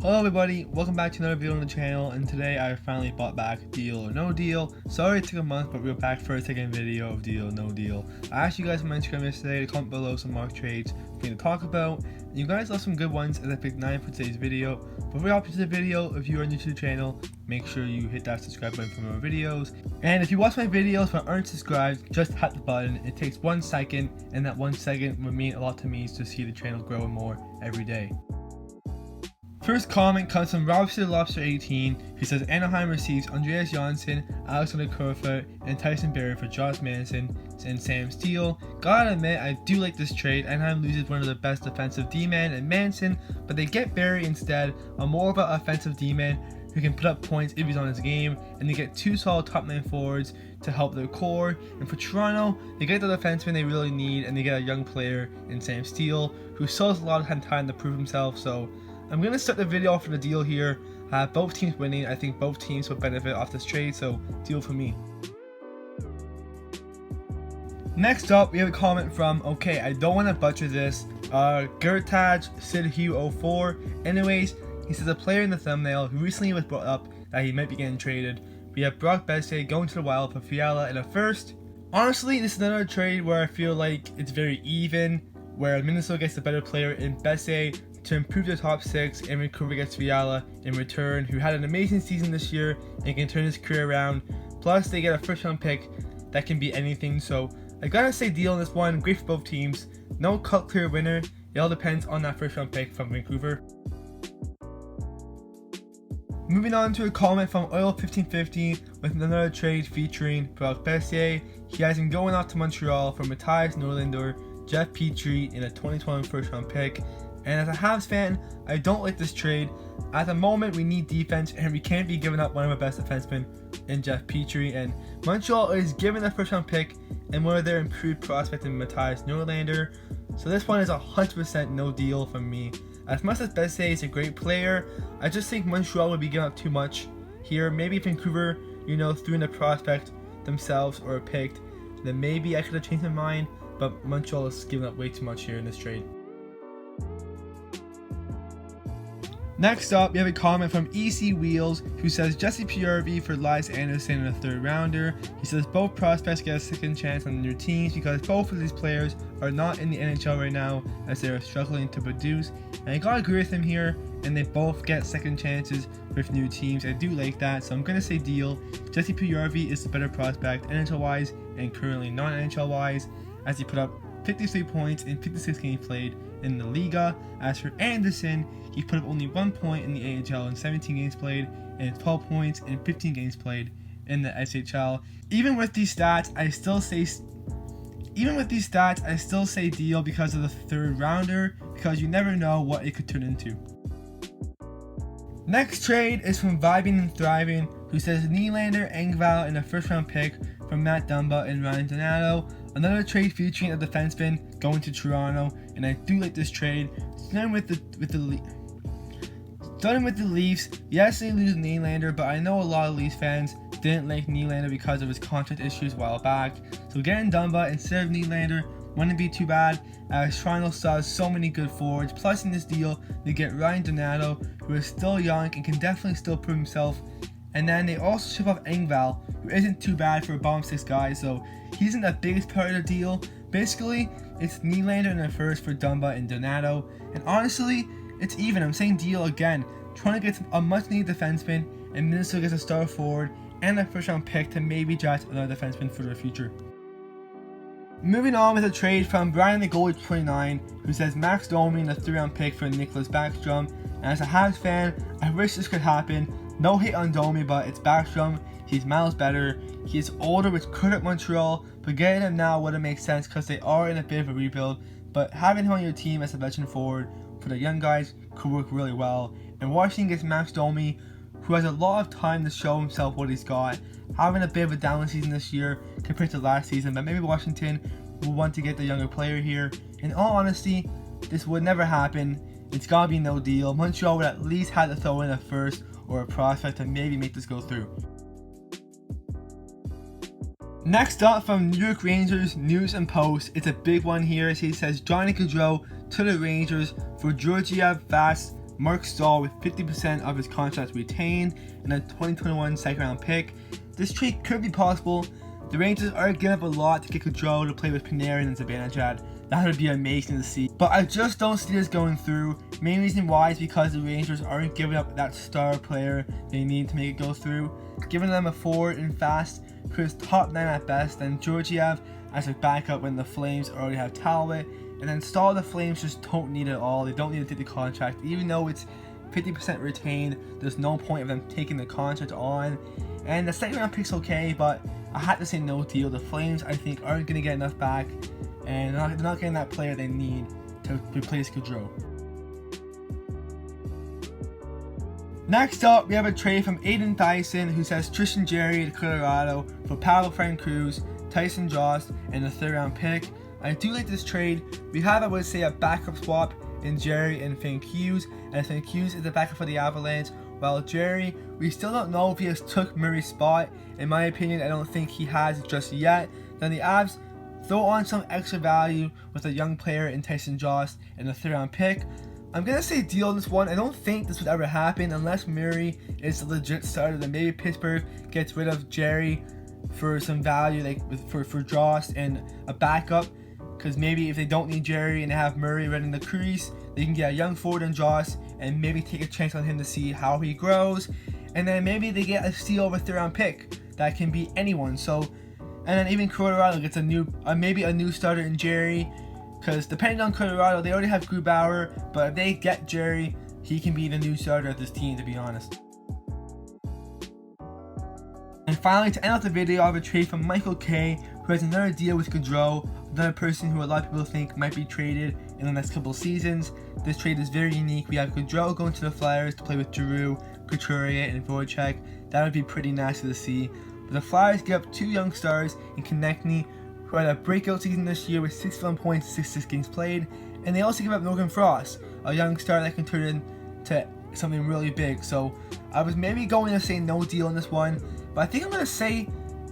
Hello everybody, welcome back to another video on the channel, and today I finally bought back Deal or No Deal. Sorry it took a month, but we're back for a second video of Deal or No Deal. I asked you guys on my Instagram yesterday to comment below some mock trades for me to talk about, and you guys left some good ones as I picked 9 for today's video. Before we hop into the video, if you are new to the channel, make sure you hit that subscribe button for more videos. And if you watch my videos but aren't subscribed, just hit the button. It takes 1 second, and that 1 second would mean a lot to me to see the channel grow more every day. First comment comes from Robster18, who says Anaheim receives Andreas Johnsson, Alexander Kerfoot, and Tyson Barrie for Josh Manson and Sam Steele. Gotta admit, I do like this trade. Anaheim loses one of the best defensive D-men in Manson, but they get Barrie instead, a more of an offensive D-man who can put up points if he's on his game, and they get 2 solid top 9 forwards to help their core. And for Toronto, they get the defenseman they really need, and they get a young player in Sam Steele, who still has a lot of time to prove himself. So I'm going to start the video off with a deal here. Both teams winning. I think both teams will benefit off this trade, so deal for me. Next up, we have a comment from, okay, I don't want to butcher this, Gertaj Sidhu 04. Anyways, he says a player in the thumbnail who recently was brought up that he might be getting traded. We have Brock Bessie going to the Wild for Fiala in a first. Honestly, this is another trade where I feel like it's very even, where Minnesota gets the better player in Bessie to improve their top 6, and Vancouver gets Fiala in return, who had an amazing season this year and can turn his career around. Plus, they get a first round pick that can be anything, so I gotta say deal on this one. Great for both teams. No cut clear winner. It all depends on that first round pick from Vancouver. Moving on to a comment from Oil1550 with another trade featuring Brock Bessie. He has him going off to Montreal for Mattias Norlinder, Jeff Petrie, in a 2020 first round pick. And as a Habs fan, I don't like this trade. At the moment, we need defense, and we can't be giving up one of our best defensemen in Jeff Petrie. And Montreal is giving a first round pick and one of their improved prospects in Mattias Norlinder. So this one is 100% no deal from me. As much as Bessie is a great player, I just think Montreal would be giving up too much here. Maybe if Vancouver, threw in a prospect themselves or a pick, then maybe I could have changed my mind. But Montreal is giving up way too much here in this trade. Next up, we have a comment from EC Wheels, who says Jesse Purv for Elias Anderson in a 3rd rounder. He says both prospects get a second chance on their teams because both of these players are not in the NHL right now as they are struggling to produce. And I gotta agree with him here, and they both get second chances with new teams. I do like that, so I'm gonna say deal. Jesse Purv is the better prospect NHL wise and currently non-NHL wise, as he put up 53 points in 56 games played in the Liga. As for Anderson, he put up only 1 point in the AHL in 17 games played and 12 points in 15 games played in the SHL. Even with these stats, I still say deal because of the 3rd rounder, because you never know what it could turn into. Next trade is from Vibing and Thriving, who says Nylander, Engvall, and a first round pick from Matt Dumba and Ryan Donato. Another trade featuring a defenseman going to Toronto, and I do like this trade. Starting with the Leafs, yes, they lose Nylander, but I know a lot of Leafs fans didn't like Nylander because of his contract issues a while back. So getting Dumba instead of Nylander wouldn't be too bad, as Toronto still has so many good forwards. Plus in this deal, they get Ryan Donato, who is still young and can definitely still prove himself. And then they also ship off Engvall, who isn't too bad for a bottom 6 guy, so he isn't the biggest part of the deal. Basically, it's Nylander in the first for Dumba and Donato. And honestly, it's even. I'm saying deal again. Trying to get a much needed defenseman, and Minnesota gets a star forward and a first round pick to maybe draft another defenseman for the future. Moving on with a trade from Brian the Goalie 29, who says Max Domi in a 3rd round pick for Nicholas Backstrom. And as a Habs fan, I wish this could happen. No hate on Domi, but it's Backstrom. He's miles better. He is older, which could hurt Montreal, but getting him now wouldn't make sense because they are in a bit of a rebuild. But having him on your team as a veteran forward for the young guys could work really well. And Washington gets Max Domi, who has a lot of time to show himself what he's got. Having a bit of a down season this year compared to last season, but maybe Washington will want to get the younger player here. In all honesty, this would never happen. It's gotta be no deal. Montreal would at least have to throw in a first or a prospect to maybe make this go through. Next up from New York Rangers News and Post, it's a big one here as he says Johnny Gaudreau to the Rangers for Georgiev, Vass, Mark Stahl with 50% of his contract retained and a 2021 second round pick. This trade could be possible. The Rangers are giving up a lot to get Gaudreau to play with Panarin and Zibanejad. That would be amazing to see. But I just don't see this going through. Main reason why is because the Rangers aren't giving up that star player they need to make it go through. Giving them a forward and fast who is top 9 at best, and Georgiev as a backup when the Flames already have Talbot. And then Stahl, the Flames just don't need it all. They don't need to take the contract. Even though it's 50% retained, there's no point of them taking the contract on. And the second round pick's okay, but I had to say no deal. The Flames, I think, aren't going to get enough back, and they're not getting that player they need to replace Gaudreau. Next up, we have a trade from Aiden Dyson, who says Tristan Jarry to Colorado for Pavel Francouz, Tyson Jost, and a third round pick. I do like this trade. We have, I would say, a backup swap in Jarry and Francouz, and Francouz is the backup for the Avalanche, while Jarry, we still don't know if he has took Murray's spot. In my opinion, I don't think he has just yet. Then the Avs throw on some extra value with a young player in Tyson Jost and a third round pick. I'm going to say deal on this one. I don't think this would ever happen unless Murray is a legit starter. Then maybe Pittsburgh gets rid of Jarry for some value, like for Jost and a backup. Because maybe if they don't need Jarry and they have Murray running the crease, they can get a young forward in Jost and maybe take a chance on him to see how he grows. And then maybe they get a steal of a third round pick that can be anyone. So, and then even Colorado gets a new, maybe a new starter in Jarry. Because depending on Colorado, they already have Grubauer, but if they get Jarry, he can be the new starter of this team, to be honest. And finally, to end off the video, I have a trade from Michael K, who has another deal with Gaudreau, another person who a lot of people think might be traded in the next couple seasons. This trade is very unique. We have Gaudreau going to the Flyers to play with Giroux, Couturier, and Voracek. That would be pretty nasty to see. But the Flyers give up 2 young stars in Konechny, who had a breakout season this year with 61 points, 66 games played. And they also give up Morgan Frost, a young star that can turn into something really big. So I was maybe going to say no deal on this one, but I think I'm going to say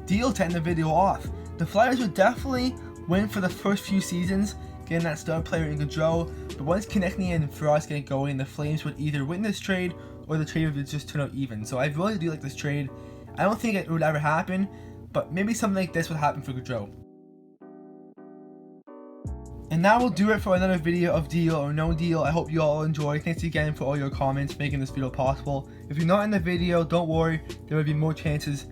deal to end the video off. The Flyers would definitely win for the first few seasons, getting that star player in Gaudreau, but once Konechny and Frost get going, the Flames would either win this trade or the trade would just turn out even. So I really do like this trade. I don't think it would ever happen, but maybe something like this would happen for Gaudreau. And that will do it for another video of deal or no deal. I hope you all enjoyed. Thanks again for all your comments making this video possible. If you're not in the video, don't worry, there will be more chances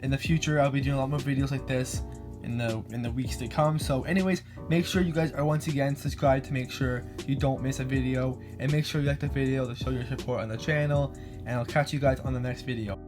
in the future. I'll be doing a lot more videos like this in the weeks to come. So anyways, make sure you guys are once again subscribed to make sure you don't miss a video, and make sure you like the video to show your support on the channel, and I'll catch you guys on the next video.